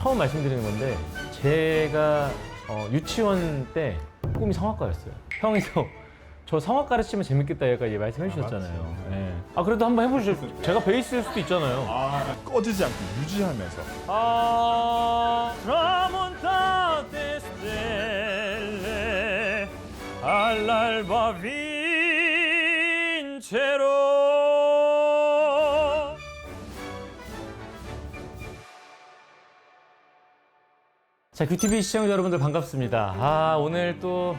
처음 말씀드리는 건데 제가 유치원 때 꿈이 성악가였어요. 형이 저 성악 가르치면 재밌겠다 얘가 말씀해 주셨잖아요. 네. 아 그래도 한번 해보시죠. 제가 베이스일 수도 있잖아요. 꺼지지 않고 유지하면서. tramontate stelle all'alba vincerò. 자, 큐티비 시청자 여러분들 반갑습니다. 오늘 또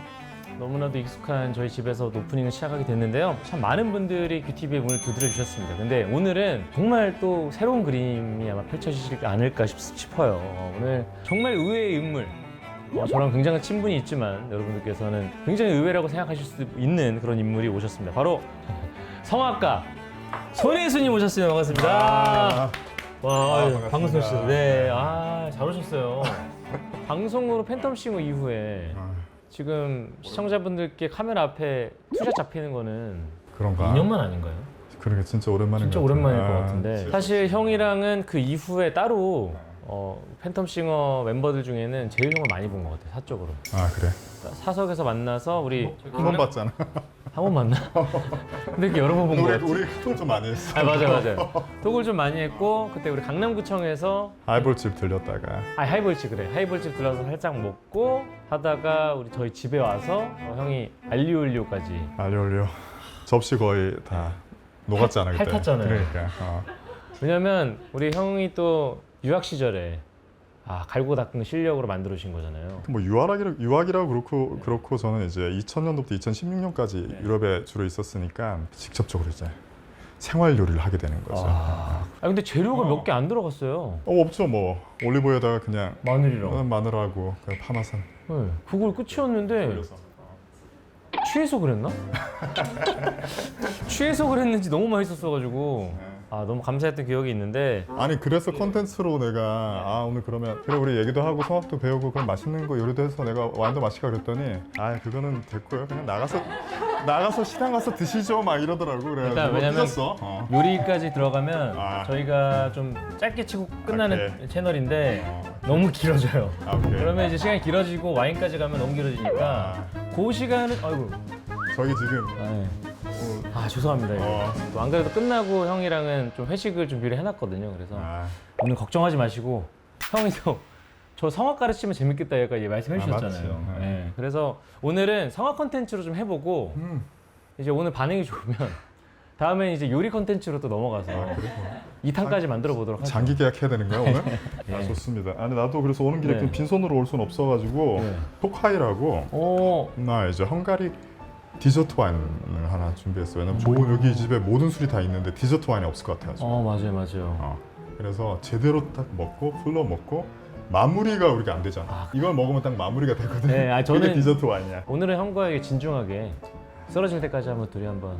너무나도 익숙한 저희 집에서 오프닝을 시작하게 됐는데요. 참 많은 분들이 큐티비에 문을 두드려 주셨습니다. 근데 오늘은 정말 또 새로운 그림이 아마 펼쳐지지 않을까 싶어요. 오늘 정말 의외의 인물, 저랑 굉장한 친분이 있지만 여러분들께서는 굉장히 의외라고 생각하실 수 있는 그런 인물이 오셨습니다. 바로 성악가 손예수님 오셨어요. 반갑습니다. 반갑습니다. 방송하셨어요. 네, 잘 오셨어요. 방송으로 팬텀싱어 이후에 지금 시청자분들께 카메라 앞에 투샷 잡히는 거는 그런가? 2년만 아닌가요? 그러게 진짜 오랜만인 진짜 것 같아요. 오랜만일 것 같은데 진짜. 사실 형이랑은 그 이후에 따로 팬텀싱어 멤버들 중에는 제일 형을 많이 본 것 같아요. 사적으로. 그래? 사석에서 만나서 우리 한 번 봤잖아. 한 번 만나? 근데 이렇게 여러 번 본 것 같아. 우리 톡 좀 많이 했어. 맞아요. 톡을 좀 많이 했고 그때 우리 강남구청에서 하이볼집 들렸다가 하이볼집 그래. 하이볼집 들어서 살짝 먹고 하다가 저희 집에 와서 형이 알리올리오까지 알리올리오 접시 거의 다 녹았잖아 그때. 핥았잖아요. 그러니까. 왜냐면 우리 형이 또 유학 시절에 갈고 닦은 실력으로 만들어주신 거잖아요. 뭐 유학이라고 그렇고 저는 이제 2000년도부터 2016년까지 유럽에 주로 있었으니까 직접적으로 이제 생활 요리를 하게 되는 거죠. 근데 재료가 몇 개 안 들어갔어요. 없죠 뭐 올리브에다가 그냥 마늘이랑. 마늘하고 파마산. 네, 그걸 끝이었는데 취해서 그랬나? 취해서 그랬는지 너무 맛있었어가지고 너무 감사했던 기억이 있는데 아니 그래서 컨텐츠로 내가 오늘 그러면 그래 우리 얘기도 하고 성악도 배우고 그럼 맛있는 거 요리도 해서 내가 와인도 마시까 그랬더니 그거는 됐고요 그냥 나가서 시장 가서 드시죠 막 이러더라고. 그래가지고 왜냐면 삐졌어. 요리까지 들어가면 저희가 좀 짧게 치고 끝나는 오케이. 채널인데 너무 길어져요. 오케이. 그러면 이제 시간이 길어지고 와인까지 가면 너무 길어지니까 그 시간은 저희 지금 죄송합니다. 또 안 그래도 끝나고 형이랑은 좀 회식을 준비를 해놨거든요. 그래서 오늘 걱정하지 마시고 형이 저 성악 가르치면 재밌겠다 얘가 말씀해 주셨잖아요. 맞지. 네. 그래서 오늘은 성악 컨텐츠로 좀 해보고 이제 오늘 반응이 좋으면 다음엔 이제 요리 컨텐츠로 또 넘어가서 2탄까지 만들어 보도록 하죠. 장기 계약해야 되는 거야 오늘? 네. 좋습니다. 아니 나도 그래서 오는 길에 네. 빈손으로 올 수는 없어가지고 네. 토카이라고 나 이제 헝가리 디저트 와인을 하나 준비했어. 왜냐면 여기 집에 모든 술이 다 있는데 디저트 와인이 없을 것 같아요. 맞아요. 그래서 제대로 딱 먹고 풀러 먹고 마무리가 우리가 안 되잖아. 이걸 먹으면 딱 마무리가 되거든. 네, 그게 저는 디저트 와인이야. 오늘은 형과 진중하게 쓰러질 때까지 한번 둘이 한번.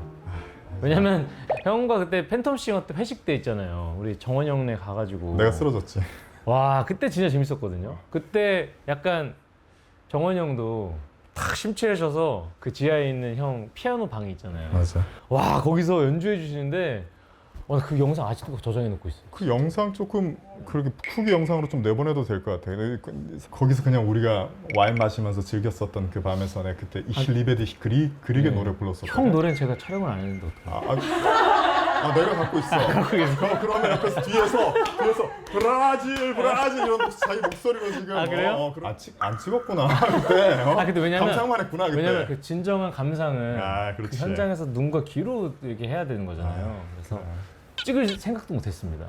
왜냐면 형과 그때 팬텀싱어 때 회식 때 있잖아요. 우리 정원 형네 가가지고. 내가 쓰러졌지. 와 그때 진짜 재밌었거든요. 그때 약간 정원 형도 탁 심취하셔서 그 지하에 있는 형 피아노 방이 있잖아요. 맞아. 와 거기서 연주해 주시는데 그 영상 아직도 저장해 놓고 있어요. 그 영상 조금 그렇게 후기 영상으로 좀 내보내도 될 것 같아. 거기서 그냥 우리가 와인 마시면서 즐겼었던 그 밤에서 내가 그때 Ich liebe dich 그리게 노래 불렀었거든. 형 노래는 제가 촬영을 안 했는데 어떡해. 내가 갖고 있어. 그러면 옆에서 뒤에서 브라질 이런 자기 목소리로 지금. 그래요? 안 찍었구나 그때. 근데 왜냐면 감상만 했구나 그때. 왜냐면 그 진정한 감상은 그 그렇지. 현장에서 눈과 귀로 이렇게 해야 되는 거잖아요. 그래서 찍을 생각도 못했습니다.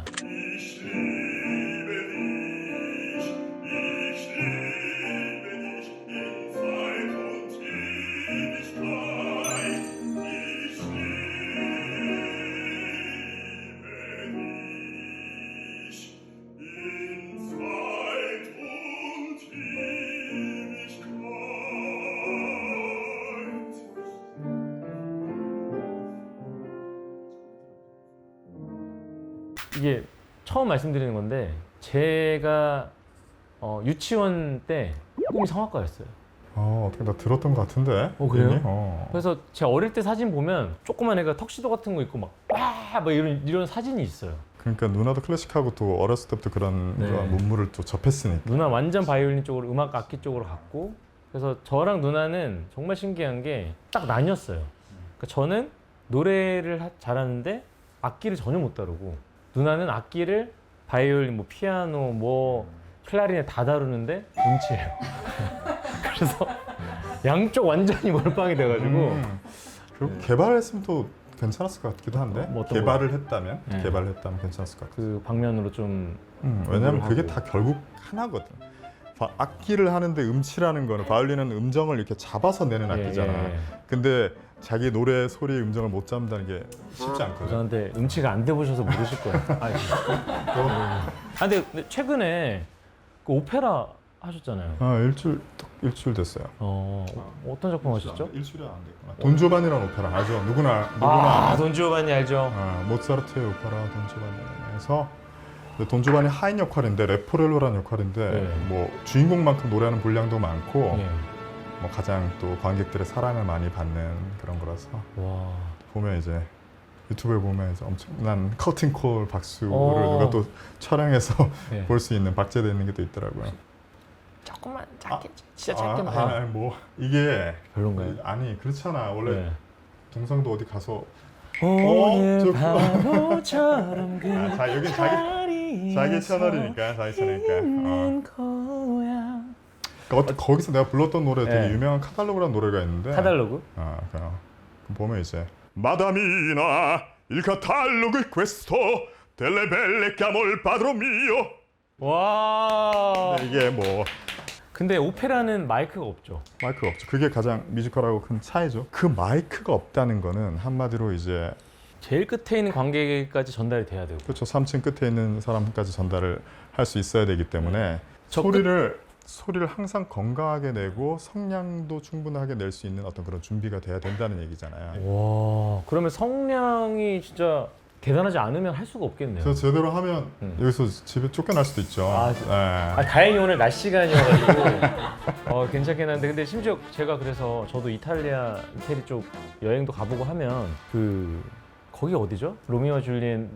이게 처음 말씀드리는 건데 제가 유치원 때 꿈이 성악가였어요. 어떻게 나 들었던 것 같은데. 그래요? 이미? 그래서 제 어릴 때 사진 보면 조그만 애가 턱시도 같은 거 입고 막 이런 사진이 있어요. 그러니까 누나도 클래식하고 또 어렸을 때부터 그런 네. 문물을 또 접했으니까. 누나 완전 바이올린 쪽으로 음악 악기 쪽으로 갔고 그래서 저랑 누나는 정말 신기한 게 딱 나뉘었어요. 그러니까 저는 노래를 잘하는데 악기를 전혀 못 다루고 누나는 악기를 바이올린, 뭐 피아노, 뭐 클라리넷 다 다루는데 음치예요. 그래서 양쪽 완전히 몰빵이 돼가지고 그리고 개발했으면 또 괜찮았을 것 같기도 한데 뭐 어떤 개발을 했다면 네. 개발을 했다면 괜찮았을 것 같아요. 그 방면으로 좀 왜냐하면 그게 하고. 다 결국 하나거든. 악기를 하는데 음치라는 거는 바이올린은 음정을 이렇게 잡아서 내는 악기잖아. 예. 근데 자기 노래 소리 음정을 못 잡는다는 게 쉽지 않거든. 저한테 음치가 안 돼보셔서 모르실 거예요. 근데 최근에 그 오페라 하셨잖아요. 일주일 됐어요. 어떤 작품 하셨죠? 일주일이 안 됐구나. 돈조반이라는 오페라 알죠? 누구나 돈지오반니 알죠? 모차르트의 오페라 돈조반니에서 돈조반이 하인 역할인데 레포렐로라는 역할인데 네. 뭐 주인공만큼 노래하는 분량도 많고 예. 뭐 가장 또 관객들의 사랑을 많이 받는 그런 거라서 와. 보면 이제 유튜브에 보면 이제 엄청난 커튼콜 박수를 어. 누가 또 촬영해서 네. 볼 수 있는 박제되어 있는 게 또 있더라고요. 조금만 짧게, 진짜 짧게만. 뭐 이게 별론가요? 아니 그렇잖아. 원래 네. 동상도 어디 가서 오늘 저- 바보처럼 자 여기 자기 채널이니까 자기 채널이니까. 있는 거야. 그러니까 거기서 내가 불렀던 노래 되게 네. 유명한 카탈로그라는 노래가 있는데 카달로그? 그럼 보면 이제 마다미나 il catalogo questo delle belle che amor padre mio. 와. 이게 뭐 근데 오페라는 마이크가 없죠. 마이크가 없죠. 그게 가장 뮤지컬하고 큰 차이죠. 그 마이크가 없다는 거는 한마디로 이제 제일 끝에 있는 관객에게까지 전달이 돼야 되고. 그렇죠. 3층 끝에 있는 사람까지 전달을 할 수 있어야 되기 때문에 저 소리를 항상 건강하게 내고 성량도 충분하게 낼 수 있는 어떤 그런 준비가 돼야 된다는 얘기잖아요. 와. 그러면 성량이 진짜 대단하지 않으면 할 수가 없겠네요. 그래서 제대로 하면 여기서 집에 쫓겨날 수도 있죠. 다행히 오늘 낮 시간이어가지고 괜찮긴 한데 근데 심지어 제가 그래서 저도 이태리 쪽 여행도 가보고 하면 거기 어디죠? 로미오와 줄리엣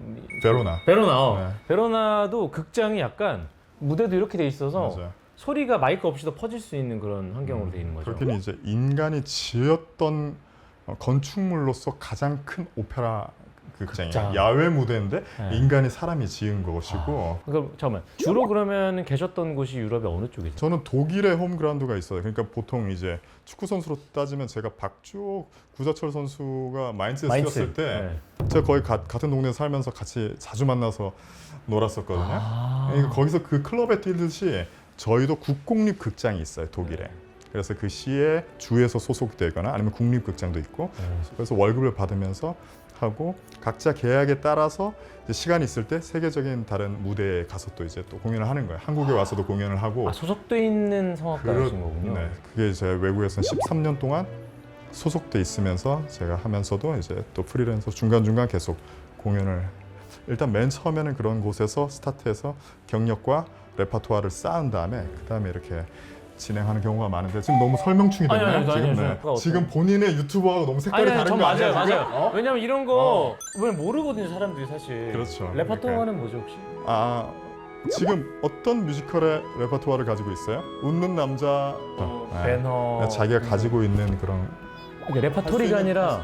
베로나. 베로나. 네. 베로나도 극장이 약간 무대도 이렇게 돼 있어서 맞아요. 소리가 마이크 없이도 퍼질 수 있는 그런 환경으로 돼 있는 거죠. 그렇긴 이제 인간이 지었던 건축물로서 가장 큰 오페라 극장이에요. 극장. 야외 무대인데 네. 인간이 사람이 지은 것이고 그럼 잠깐만 주로 그러면 계셨던 곳이 유럽의 어느 쪽이죠? 저는 독일에 홈그라운드가 있어요. 그러니까 보통 이제 축구 선수로 따지면 제가 박주호, 구자철 선수가 마인츠에 뛰었을 때 제가 거의 같은 동네에 살면서 같이 자주 만나서 놀았었거든요. 그러니까 거기서 그 클럽에 뛰듯이 저희도 국공립 극장이 있어요, 독일에. 그래서 그 시에 주에서 소속되거나 아니면 국립극장도 있고 그래서 월급을 받으면서 하고 각자 계약에 따라서 이제 시간이 있을 때 세계적인 다른 무대에 가서 또 이제 또 공연을 하는 거예요. 한국에 와서도 공연을 하고. 소속돼 있는 성악가이신 거군요. 네, 그게 이제 외국에서는 13년 동안 소속돼 있으면서 제가 하면서도 이제 또 프리랜서 중간중간 계속 공연을 일단 맨 처음에는 그런 곳에서 스타트해서 경력과 레퍼토아를 쌓은 다음에 그 다음에 이렇게 진행하는 경우가 많은데 지금 너무 설명충이 됐나요? 지금 본인의 유튜버하고 너무 색깔이 다른 전 거 아니에요? 맞아요, 지금? 맞아요. 왜냐면 이런 거 왜 모르거든요, 사람들이 사실. 그렇죠. 레퍼토어는 뭐죠 혹시? 지금 어떤 뮤지컬의 레퍼토아를 가지고 있어요? 웃는 남자. 배너. 자기가 가지고 있는 그런. 이게 레퍼토리가 아니라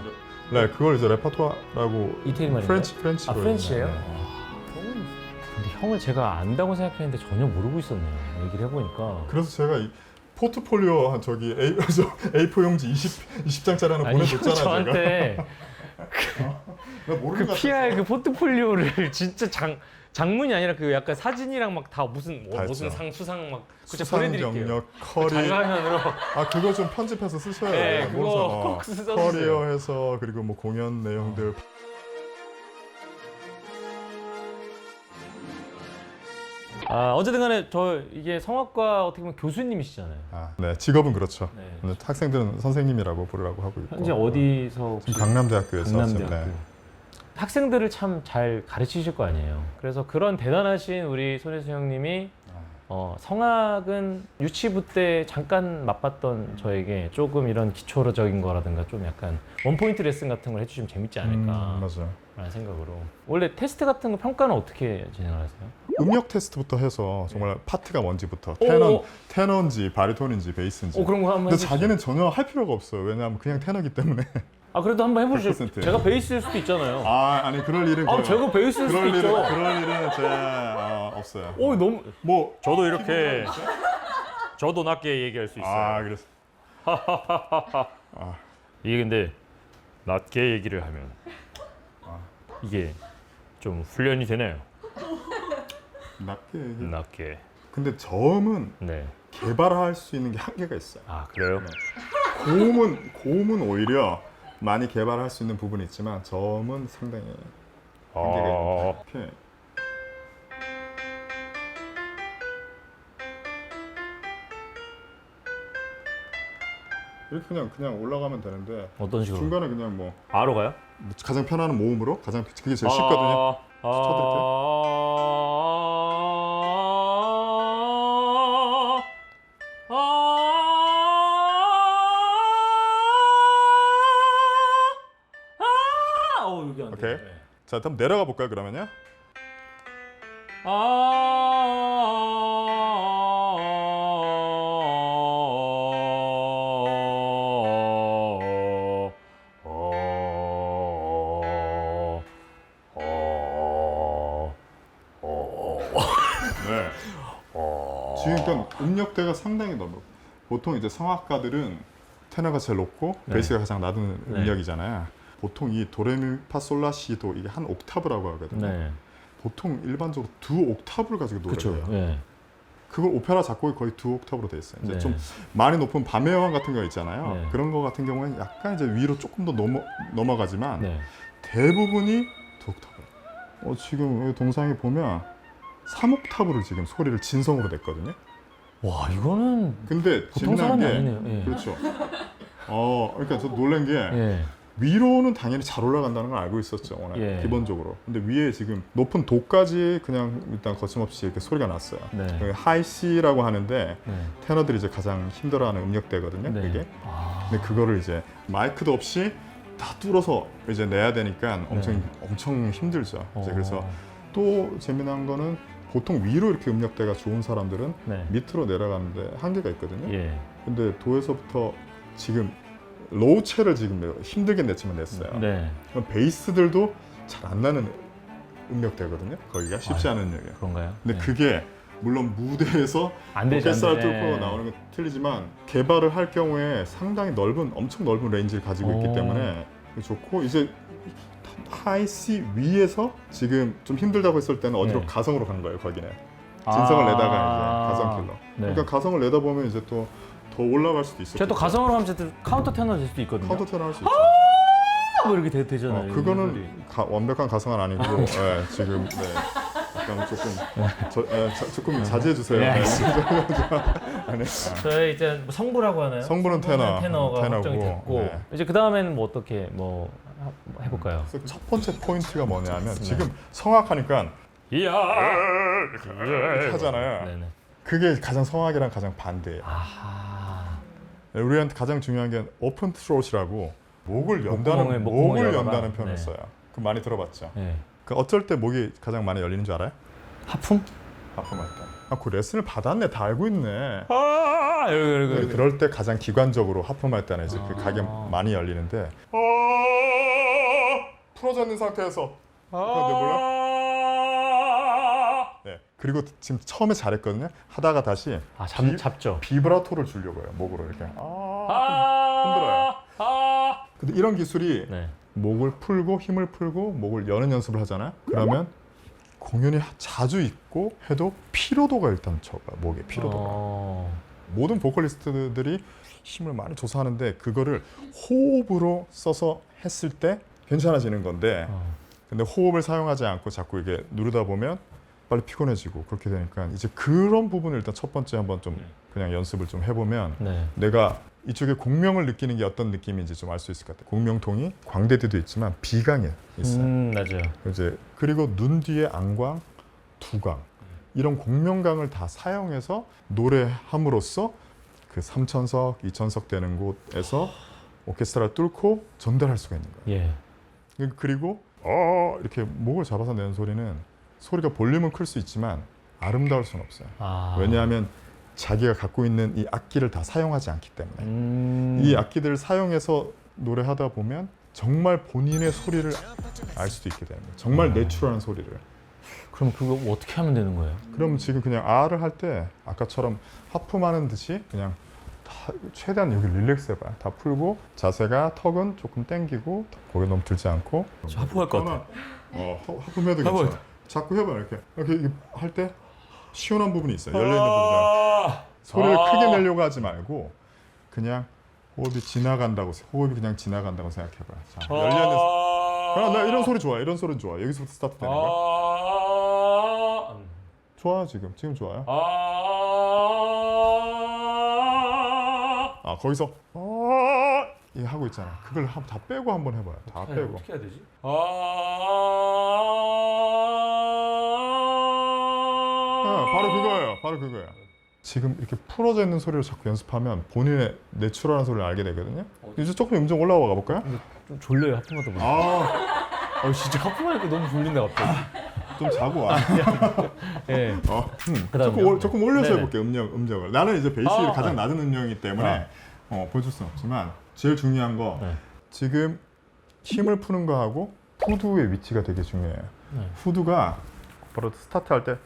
네, 그걸 이제 레퍼토아라고. 이태리 말인가요? 프렌치로. 프렌치예요? 네. 근데 형을 제가 안다고 생각했는데 전혀 모르고 있었네요. 얘기를 해보니까. 그래서 제가 이 포트폴리오 저기 A4 용지 20장짜리 하나 아니 보내줬잖아요. 저한테 모르는 것 PR 포트폴리오를 진짜 장문이 아니라 약간 사진이랑 막 다 무슨 다 무슨 있죠. 상 수상 막 그거 수상 보내드릴게요. 경력, 커리. 자료화면으로. 그거 좀 편집해서 쓰셔야 돼요. 네, 그거 꼭 써주세요. 커리어해서 그리고 뭐 공연 내용들. 어쨌든 간에 이게 성악과 어떻게 보면 교수님이시잖아요. 네, 직업은 그렇죠. 네. 근데 학생들은 선생님이라고 부르라고 하고 있고. 현재 어디서 혹시? 지금 강남대학교에서 강남대학교. 네. 학생들을 참 잘 가르치실 거 아니에요. 그래서 그런 대단하신 우리 손혜수 형님이 성악은 유치부 때 잠깐 맛봤던 저에게 조금 이런 기초적인 거라든가 좀 약간 원포인트 레슨 같은 걸 해주시면 재밌지 않을까 맞아요. 라는 생각으로. 원래 테스트 같은 거 평가는 어떻게 진행을 하세요? 음역 테스트부터 해서 정말 파트가 뭔지부터 오! 테너인지 바리톤인지 베이스인지. 그런 거 한번 근데 해보시죠. 자기는 전혀 할 필요가 없어요. 왜냐하면 그냥 테너기 때문에. 그래도 한번 해보시죠. 100%. 제가 베이스일 수도 있잖아요. 아니 그럴 일은 거의 제가 베이스일 수도 있죠. 그럴 일은 제가 없어요. 너무 뭐 저도 이렇게 저도 낮게 얘기할 수 있어요. 그래서 이게 근데 낮게 얘기를 하면 이게 좀 훈련이 되나요? 낮게. 낮게. 근데 저음은 네. 개발할 수 있는 게 한계가 있어요. 그래요? 고음은 오히려 많이 개발할 수 있는 부분이 있지만 저음은 상당히 한계가 있는. 이렇게 그냥 올라가면 되는데 어떤 식으로? 중간에 그냥 뭐 아로 가요? 가장 편안한 모음으로 그게 제일 쉽거든요. 여기 안 오케이. 돼. 네. 자, 그럼 내려가 볼까요, 그러면요? 네. 지금 그러니까 음역대가 상당히 넓어. 보통 이제 성악가들은 테너가 제일 높고 네. 베이스가 가장 낮은 네. 음역이잖아요. 보통 이 도레미파솔라시도 이게 한 옥타브라고 하거든요. 네. 보통 일반적으로 두 옥타브를 가지고 노래를 그렇죠. 해요. 네. 그걸 오페라 작곡이 거의 두 옥타브로 돼 있어요. 이제 네. 좀 많이 높은 밤의 여왕 같은 거 있잖아요. 네. 그런 거 같은 경우에는 약간 이제 위로 조금 더 넘어가지만 네. 대부분이 두 옥타브. 지금 여기 동상에 보면 3옥타브를 지금 소리를 진성으로 냈거든요. 와, 이거는 근데 보통 재미난 사람이 게 아니네요. 예. 그렇죠. 그러니까 저 놀란 게 예. 위로는 당연히 잘 올라간다는 걸 알고 있었죠, 워낙 예. 기본적으로. 근데 위에 지금 높은 도까지 그냥 일단 거침없이 이렇게 소리가 났어요. 네. 그 하이 C라고 하는데 네. 테너들이 이제 가장 힘들어하는 음역대거든요. 네. 그게. 근데 그거를 이제 마이크도 없이 다 뚫어서 이제 내야 되니까 엄청 힘들죠. 이제 그래서 또 재미난 거는 보통 위로 이렇게 음역대가 좋은 사람들은 네. 밑으로 내려가는데 한계가 있거든요. 예. 근데 도에서부터 지금 로우 채를 지금 힘들게 냈지만 냈어요. 네. 그럼 베이스들도 잘 안 나는 음역대거든요. 거기가 쉽지 않은 음역이에요. 그런가요? 근데 네. 그게 물론 무대에서 안 되죠. 오케스트라를 안 돼. 뚫고 나오는 건 틀리지만 개발을 할 경우에 상당히 엄청 넓은 레인지를 가지고 있기 때문에 좋고, 이제 하이 C 위에서 지금 좀 힘들다고 했을 때는 어디로 네. 가성으로 간 거예요. 거기는 진성을 내다가 이제 가성킬로. 네. 그러니까 가성을 내다 보면 이제 또 더 올라갈 수도 있어요. 제가 또 가성으로 하면 제가 카운터 테너 될 수도 있거든요. 카운터 테너 할 수 있죠. 뭐 이렇게 되잖아요. 그거는 완벽한 가성은 아니고 지금 약간 조금 자제해 주세요. 네, 네. 저희 이제 뭐 성부라고 하나요? 성부는 테너고. 테너가 확정이 됐고 네. 이제 그 다음에는 뭐 어떻게 해볼까요? 그래서 첫 번째 포인트가 뭐냐면 지금 성악하니까 이야 이렇게 하잖아요. 네네. 그게 가장 성악이랑 가장 반대예요. 아하. 우리한테 가장 중요한 게 오픈 트롯이라고 목을 목구멍을 목을 열어라. 연다는 표현을 네. 써요. 그 많이 들어봤죠. 네. 그 어쩔 때 목이 가장 많이 열리는 줄 알아요? 하품? 하품할 때. 그 레슨을 받았네. 다 알고 있네. 여기. 그럴 때 가장 기관적으로 하품할 때는 이제 그 가게 많이 열리는데 풀어져 있는 상태에서 근데 몰라? 네. 그리고 지금 처음에 잘했거든요. 하다가 다시 잡죠. 비브라토를 주려고 해요. 목으로 이렇게 흔들어요. 근데 이런 기술이 네. 목을 풀고 힘을 풀고 목을 여는 연습을 하잖아요. 그러면 공연이 자주 있고 해도 피로도가 일단 적어요. 목의 피로도가. 모든 보컬리스트들이 힘을 많이 줘서 하는데 그거를 호흡으로 써서 했을 때 괜찮아지는 건데 근데 호흡을 사용하지 않고 자꾸 이게 누르다 보면 빨리 피곤해지고 그렇게 되니까 이제 그런 부분을 일단 첫 번째 한번 좀 그냥 연습을 좀 해보면 내가 이쪽에 공명을 느끼는 게 어떤 느낌인지 좀 알 수 있을 것 같아요. 공명통이 광대도 있지만 비강에 있어요. 맞아요. 이제 그리고 눈 뒤에 안광, 두광 이런 공명강을 다 사용해서 노래함으로써 그 3천석, 2천석 되는 곳에서 오케스트라를 뚫고 전달할 수가 있는 거예요. 예. 그리고 이렇게 목을 잡아서 내는 소리는 소리가 볼륨은 클 수 있지만 아름다울 수는 없어요. 왜냐하면 자기가 갖고 있는 이 악기를 다 사용하지 않기 때문에 이 악기들을 사용해서 노래하다 보면 정말 본인의 소리를 알 수도 있게 됩니다. 정말 내추럴한 소리를. 그럼 그거 어떻게 하면 되는 거예요? 그럼 지금 그냥 아를 할 때 아까처럼 하품하는 듯이 그냥 다 최대한 여기 릴렉스 해봐요. 다 풀고 자세가 턱은 조금 당기고 고개 너무 들지 않고. 저 하품할 것 같아. 하품해도 괜찮아. 자꾸 해봐 이렇게 할 때 시원한 부분이 있어요. 열려있는 부분이. 소리를 크게 내려고 하지 말고 그냥 호흡이 그냥 지나간다고 생각해봐. 자, 열려있는 나 이런 소리 좋아. 이런 소리 좋아. 여기서부터 스타트 되는 거야. 좋아 지금 좋아요. 거기서 이거 하고 있잖아. 그걸 다 빼고 한번 해봐요. 다 빼고. 어떻게 해야 되지? 바로 그거예요. 지금 이렇게 풀어져 있는 소리를 자꾸 연습하면 본인의 내추럴한 소리를 알게 되거든요. 이제 조금 음정 올라가 볼까요? 좀 졸려요, 하품하다 보니까. 진짜 하품하니까 너무 졸린다 갑자기. 좀 자고 와. 예. 조금 올려서 해볼게요. 음정을. 나는 이제 베이스가 가장 낮은 음정이기 때문에 보여줄 수는 없지만 제일 중요한 거 지금 힘을 푸는 거하고 후두의 위치가 되게 중요해요. 후두가 바로 스타트할 때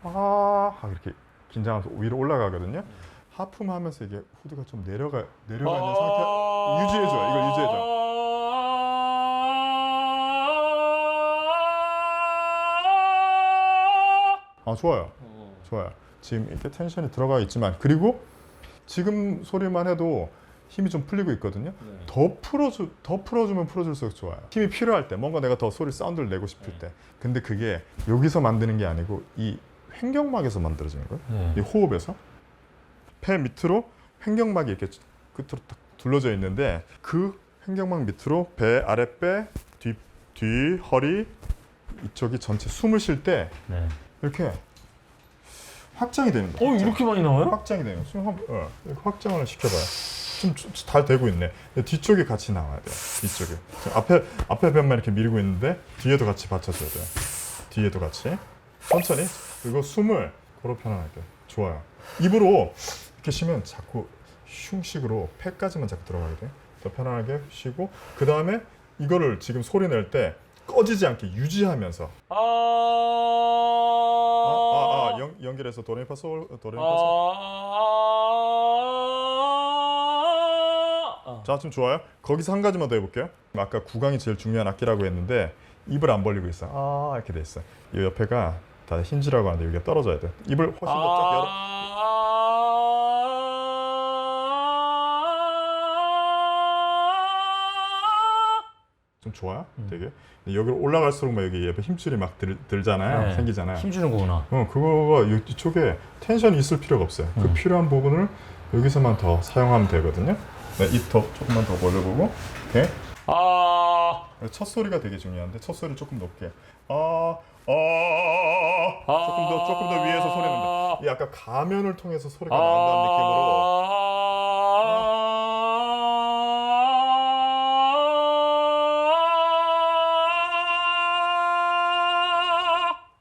이렇게 긴장하면서 위로 올라가거든요. 하품하면서 이게 후두가 좀 내려가 있는 상태 유지해줘. 이걸 유지해줘. 좋아요. 지금 이렇게 텐션이 들어가 있지만 그리고 지금 소리만 해도 힘이 좀 풀리고 있거든요. 더 풀어주면 풀어줄수록 좋아요. 힘이 필요할 때 뭔가 내가 더 소리 사운드를 내고 싶을 때 근데 그게 여기서 만드는 게 아니고 이 횡격막에서 만들어지는 거예요. 이 호흡에서 폐 밑으로 횡격막이 이렇게 끝으로 딱 둘러져 있는데 그 횡격막 밑으로 배, 아랫배, 뒤, 허리 이쪽이 전체 숨을 쉴 때 이렇게 확장이 되는 거예요. 이렇게 많이 나와요? 확장이 되는 거예요. 이렇게 확장을 시켜봐요. 좀 잘 되고 있네. 뒤쪽이 같이 나와야 돼요. 이쪽이. 앞에 벽만 이렇게 밀고 있는데 뒤에도 같이 받쳐줘야 돼요. 뒤에도 같이. 천천히. 그리고 숨을 고루 편안하게. 좋아요. 입으로 이렇게 쉬면 자꾸 흉식으로 폐까지만 자꾸 들어가게 돼요. 더 편안하게 쉬고 그 다음에 이거를 지금 소리 낼 때 꺼지지 않게 유지하면서 연결해서 도레미파솔 자, 좀 좋아요. 거기서 한 가지만 더 해볼게요. 아까 구강이 제일 중요한 악기라고 했는데 입을 안 벌리고 있어. 이렇게 돼 있어. 이 옆에가 다 힌지라고 하는데 여기가 떨어져야 돼. 입을 훨씬 더 쫙 열어. 좀 좋아요. 되게. 여기로 올라갈수록 막 여기 옆에 힘줄이 막 들잖아요. 생기잖아요. 힘주는 거구나. 그거가 이쪽에 텐션이 있을 필요가 없어요. 그 필요한 부분을 여기서만 더 사용하면 되거든요. 입 조금만 더 벌려보고. 오케이. 첫 소리가 되게 중요한데 첫 소리 조금 높게. 조금 더 위에서 소리 난다. 이 아까 가면을 통해서 소리가 나온다는 느낌으로.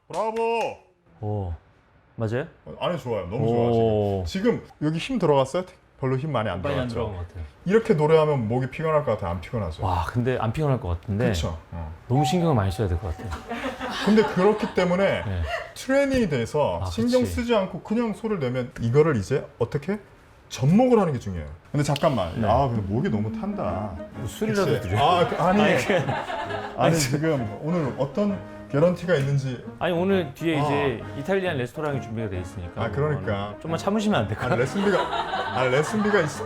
브라보. 맞아요? 아니 좋아요. 너무 좋아 지금 여기 힘 들어갔어요? 별로 힘 많이 안 들어갔죠? 들어간 것 같아요. 이렇게 노래하면 목이 피곤할 것 같아요? 안 피곤하죠? 근데 안 피곤할 것 같은데 그렇죠. 너무 신경을 많이 써야 될 것 같아요. 근데 그렇기 때문에 트레이닝이 돼서 신경 그치. 쓰지 않고 그냥 소리를 내면 이거를 이제 어떻게? 접목을 하는 게 중요해요. 근데 잠깐만. 근데 목이 너무 탄다. 술이라도 드려요. 아니 지금 오늘 어떤 개런티가 있는지. 오늘 뒤에 이제 이탈리안 레스토랑이 준비가 돼 있으니까. 그러니까. 좀만 참으시면 안 될까요? 레슨비가 있어.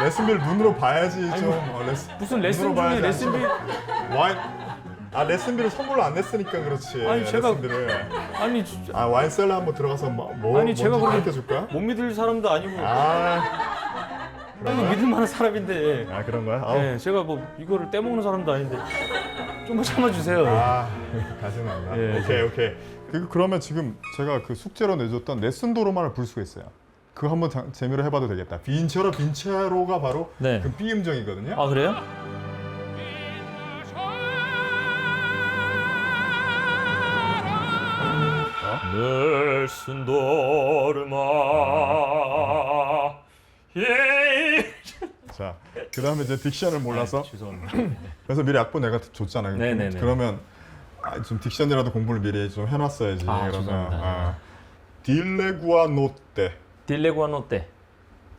레슨비를 눈으로 봐야지 좀. 무슨 레슨 중에 레슨비? 레슨비를 선물로 안 냈으니까 그렇지. 레슨비를. 진짜. 와인셀러 한번 들어가서 제가 그렇게 가르쳐줄까? 못 믿을 사람도 아니고. 믿을 만한 사람인데. 그런 거야? 제가 뭐 이거를 떼먹는 사람도 아닌데. 좀만 참아주세요. 가슴 안 나. 오케이. 그러면 지금 제가 그 숙제로 내줬던 레슨도 로마를 부를 수가 있어요. 그거 한번 재미로 해봐도 되겠다. 빈체로가 바로 네. 그 B 음정이거든요. 아 그래요? 넬슨도르마 예. 자, 그 다음에 이제 딕션을 몰라서 죄송합니다. 그래서 미리 악보 내가 줬잖아요. 네네네. 그러면 좀 딕션이라도 공부를 미리 좀 해놨어야지. 아, 그러면 죄송합니다. 딜레구아 노떼 딜레구아노테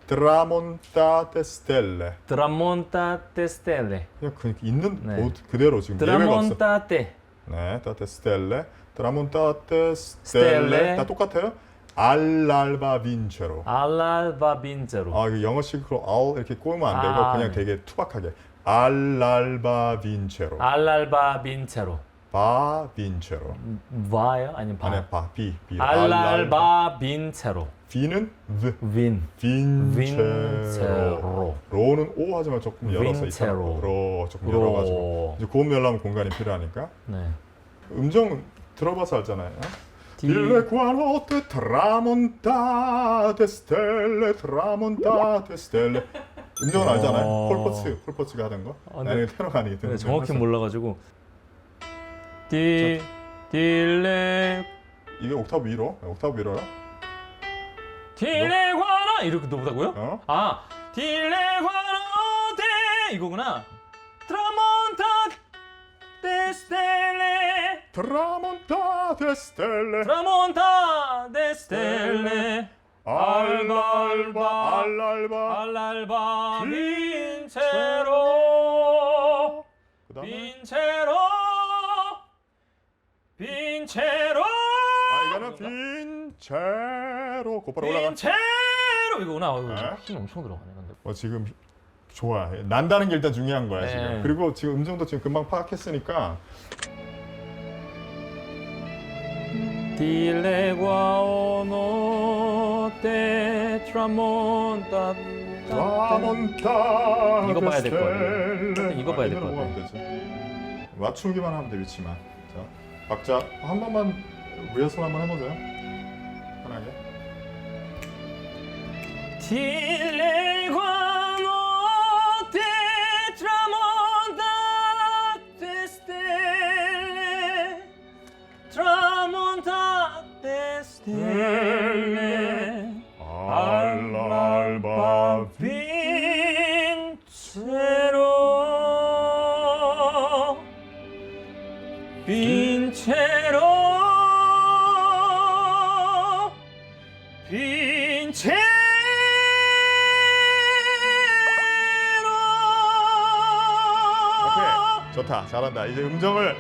트라몬타 데 스텔레. 드라몬타 테 스텔레 그냥 그 있는 네. 옷 그대로 지금 예외가 없어. 드라몬타 테 네, 따테 스텔레, 트라몬타테 스텔레. 스텔레, 다 똑같아요. 알랄바 빈체로. 알랄바 빈제로 아, 이거 영어식으로 알 이렇게 꼬으면 안 되고 아, 그냥 네. 되게 투박하게 알랄바 빈체로. 알랄바 빈체로 바 빈체로. 와요? 아니면 바? 안에 바, 비. 알랄바 빈체로 비는 v, 빈 빈체로. 빈체로 로는 오 하지만 조금 열어서 빈체로. 로 조금 열어가지고 로 이제 고음 열려면 공간이 필요하니까 네. 음정 들어봐서 알잖아요. 디 Il quanotte tramontate stelle, tramontate stelle. 음정은 알잖아요. 폴포츠가 하던 거. 네. 나는 테너가 아니거든. 네, 정확히 몰라가지고 딜레 이게 옥타브 위로, 옥타브 위로요. 딜레과나 이렇게 넣어보다고요? 어? 아 딜레과노데 이거구나. 트라몬타 데스텔레 Tramontate stelle, 트라몬타 데스텔레 알랄바, 알랄바 빈체로 그다음에 빈체로 빈체로 이거는 빈체로 곧바로 올라가. 빈체로 이거구나. 네. 힘 엄청 들어가네 근데. 지금 좋아. 난다는 게 일단 중요한 거야 네. 지금. 그리고 지금 음정도 지금 금방 파악했으니까. 딜레과오노테 트라몬타 트라몬타 이거 봐야 될 것 같아요. 스텔레. 이거 봐야 될것 이대로 같아요. 보면 되지. 맞추기만 하면 돼 위치만. 자, 박자 한 번만 리허설 한번 해보세요. 편하게. 딜레과노테 트라몬타 데스텔레 트라몬타 데스텔레 알랄바 빈체로 빈체로 빈체로 오케이. 좋다. 잘한다. 이제 음정을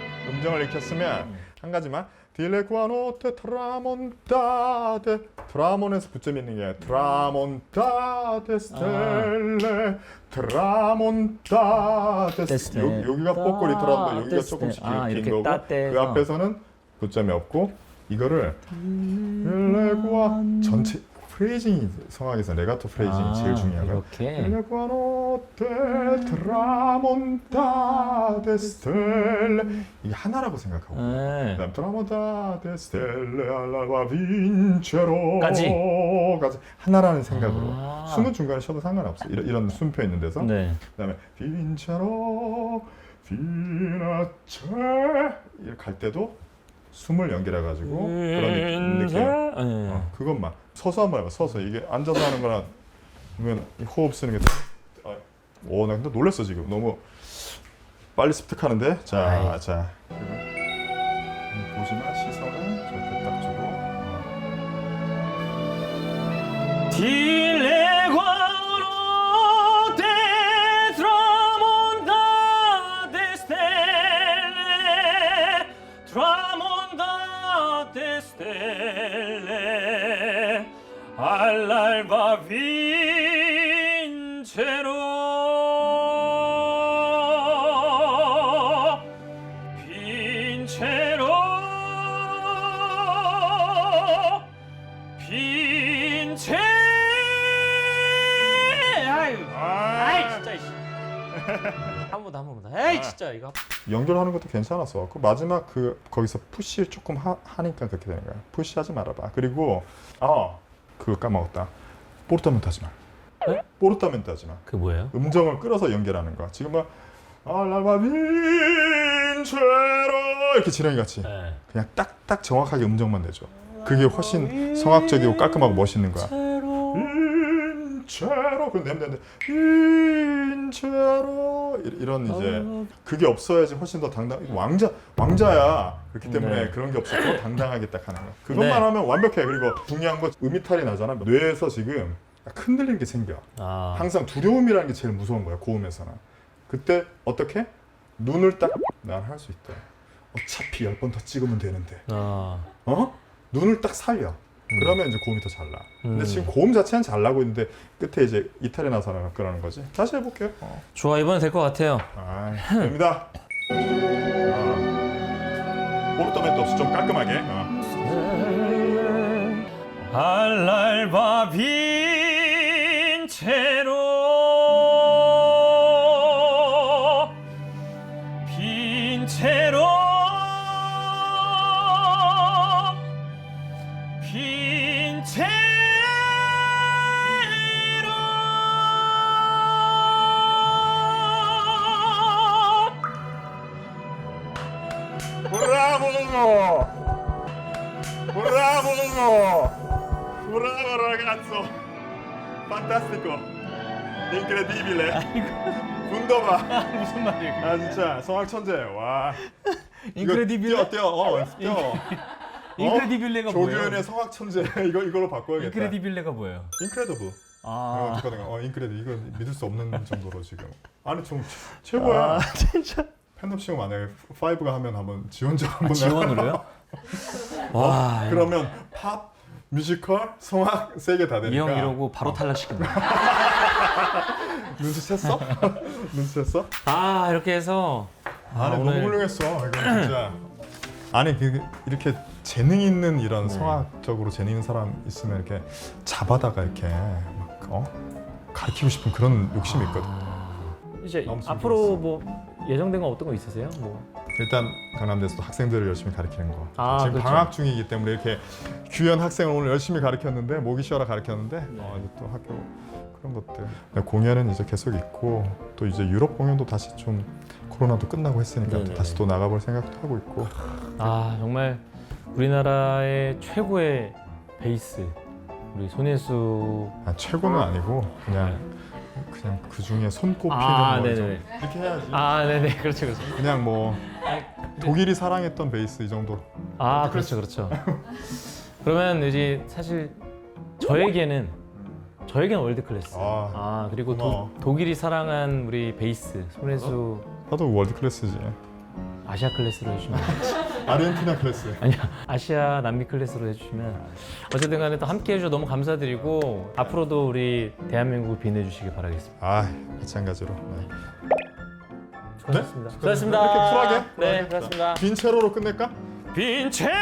익혔으면 한 가지만 딜레과노테 트라몬타데 트라몬에서 붙점 있는 게 트라몬타데 스텔레 트라몬타데 데스텔레. 여기가 뽀꼬리 트라몬 여기가 조금씩 아, 긴 이렇게 거고 따떼서. 그 앞에서는 붙점이 없고 이거를 딜레과 전체 프레이징이 성악에서 레가토 프레이징이 제일 중요하고요. 이렇게 딜레과노테 트라몬타데 스텔레 이게 하나라고 생각하고 네. 그다음 트라몬타데 스텔레 알랄바 빈체로 까지? 하나라는 생각으로 아. 숨은 중간에 쉬어도 상관없어 이런 숨표 있는 데서 네. 그다음에 빈체로 비나체 이렇게 갈 때도 숨을 연결해가지고 그런 느낌 네. 그것만 서서 한번 해봐. 서서 이게 앉아서 하는 거랑 그러면 호흡 쓰는 게 오, 나 근데 놀랐어 지금. 너무 빨리 습득하는데. 자, 아이. 자. 보시면 시선을 저렇게 딱 주고. 딜레과노테 트라몬타 데스텔레 트라몬타 데스텔레 알랄바 빈체로 빈체 아유 아이 진짜 이씨. 한 번 더. 에이 진짜 이거. 연결하는 것도 괜찮았어. 그 마지막 거기서 푸시를 조금 하니까 그렇게 되는 거야. 푸시하지 말아봐. 그리고 그거 까먹었다. 포르타멘트 하지 마. 네? 포르타멘트 하지 마. 그 뭐예요? 음정을 끌어서 연결하는 거야. 지금 막 알라바 빈체로 이렇게 지렁이 같이 네. 그냥 딱딱 정확하게 음정만 내줘. 그게 훨씬 성악적이고 깔끔하고 멋있는 거야. 인체로 그럼 내면 되는데 인체로 이런 이제 그게 없어야지 훨씬 더 당당. 왕자야. 그렇기 때문에 네. 그런 게 없어. 더 당당하게 딱 하는 거야. 그것만 네. 하면 완벽해. 그리고 중요한 건 음이탈이 나잖아. 뇌에서 지금 흔들리는 게 생겨. 항상 두려움이라는 게 제일 무서운 거야. 고음에서는. 그때 어떻게? 눈을 딱 난 할 수 있다. 어차피 10번 더 찍으면 되는데. 눈을 딱 살려. 그러면 이제 고음이 더 잘 나. 근데 지금 고음 자체는 잘 나고 있는데 끝에 이제 이탈이 나서 그러는 거지. 다시 해볼게요. 좋아, 이번엔 될 것 같아요. 됩니다. 포르타멘트 없이 좀 깔끔하게. 알랄바 빈 채로 빈 채로 빈 채로 브라보! 브라보! 브라보 ragazzo! Fantastico! Incredibile! 분더바! 무슨 말이에요? 진짜 성악 천재. 와. 인크레디빌레? 뛰어. 인크레디빌레가 뭐예요? 조규현의 성악 천재. 이걸로 바꿔야겠다. 인크레디빌레가 뭐예요? 인크레더블. 아, 인크레드. 이거 믿을 수 없는 정도로 지금. 아니 좀 최고야. 진짜. 팬덤 친구 만약에 5가 하면 한번 지원자 한번 지원으로요? 와, 그러면 팝, 뮤지컬, 성악 세 개 다 되니까. 이 형 이러고 바로 탈락시킨다. 눈치챘어? 눈치챘어? 아, 이렇게 해서 아니 너무 훌륭했어. 이거 진짜. 아니 이렇게 재능 있는 이런 성악적으로 재능 있는 사람 있으면 이렇게 잡아다가 이렇게 막 가르치고 싶은 그런 욕심이 있거든. 이제 너무 앞으로 뭐 예정된 건 어떤 거 있으세요? 뭐 일단 강남대에서도 학생들을 열심히 가르치는 거. 지금 그렇죠. 방학 중이기 때문에 이렇게 귀한 학생을 오늘 열심히 가르쳤는데 목이 쉬어라 가르쳤는데 이제 또 학교 그런 것들. 공연은 이제 계속 있고 또 이제 유럽 공연도 다시 좀 코로나도 끝나고 했으니까 네네네. 다시 또 나가볼 생각도 하고 있고. 정말 우리나라의 최고의 베이스 우리 손예수. 최고는 아니고 그냥 그 중에 손꼽히는 네네. 이렇게 해야지. 네네, 그렇죠. 그냥 뭐 독일이 사랑했던 베이스 이 정도. 그렇죠. 그러면 이제 사실 저에게는 월드 클래스. 그리고 고마워. 독일이 사랑한 우리 베이스 손예수 나도 월드 클래스지. 아시아 클래스로 해주시면 아르헨티나 클래스. 아니야, 아시아 남미 클래스로 해주시면 어쨌든 간에 또 함께 해주셔서 너무 감사드리고 앞으로도 우리 대한민국을 빛내주시길 바라겠습니다. 마찬가지로. 네. 수고하셨습니다. 네? 수고하셨습니다. 이렇게 쿨하게? 네, 고맙습니다. 빈 채로로 끝낼까? 빈채